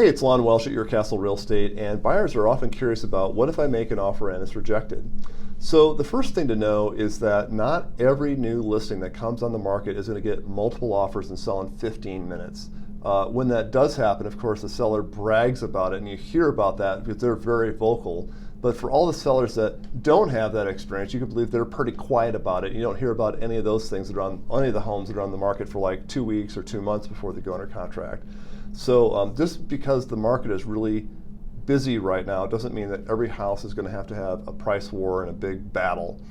Hey, it's Lon Welsh at Your Castle Real Estate, and buyers are often curious about what if I make an offer and it's rejected. So the first thing to know is that not every new listing that comes on the market is going to get multiple offers and sell in 15 minutes. When that does happen, of course, the seller brags about it, and you hear about that because they're very vocal. But for all the sellers that don't have that experience, you can believe they're pretty quiet about it. You don't hear about any of those things that are on any of the homes that are on the market for like 2 weeks or 2 months before they go under contract. So just because the market is really busy right now doesn't mean that every house is going to have a price war and a big battle.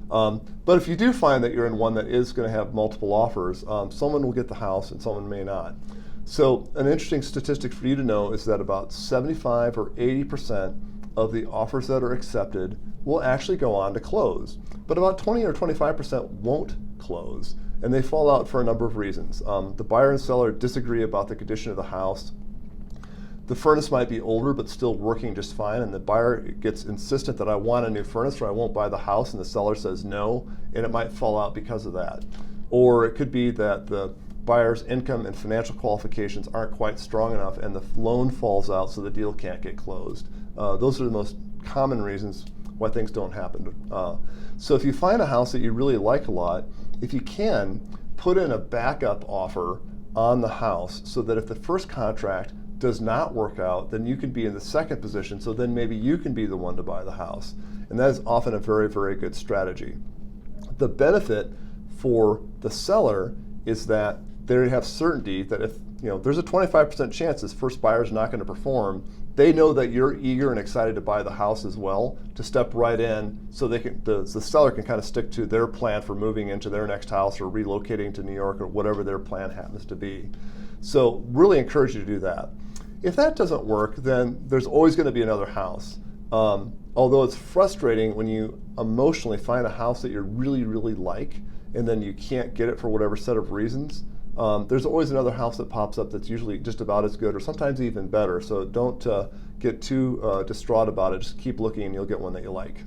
But if you do find that you're in one that is going to have multiple offers, someone will get the house and someone may not. So an interesting statistic for you to know is that about 75 or 80% of the offers that are accepted will actually go on to close. But about 20 or 25% won't close. And they fall out for a number of reasons. The buyer and seller disagree about the condition of the house. The furnace might be older but still working just fine, and the buyer gets insistent that I want a new furnace or I won't buy the house, and the seller says no, and it might fall out because of that. Or it could be that the buyer's income and financial qualifications aren't quite strong enough and the loan falls out so the deal can't get closed. Those are the most common reasons why things don't happen. So if you find a house that you really like a lot, if you can, put in a backup offer on the house so that if the first contract does not work out, then you can be in the second position, so then maybe you can be the one to buy the house. And that is often a very, very good strategy. The benefit for the seller is that they have certainty that if there's a 25% chance this first buyer is not going to perform, they know that you're eager and excited to buy the house as well, to step right in so the seller can kind of stick to their plan for moving into their next house or relocating to New York or whatever their plan happens to be. So really encourage you to do that. If that doesn't work, then there's always going to be another house. Although it's frustrating when you emotionally find a house that you really, really like and then you can't get it for whatever set of reasons. There's always another house that pops up that's usually just about as good or sometimes even better. So don't get too distraught about it. Just keep looking and you'll get one that you like.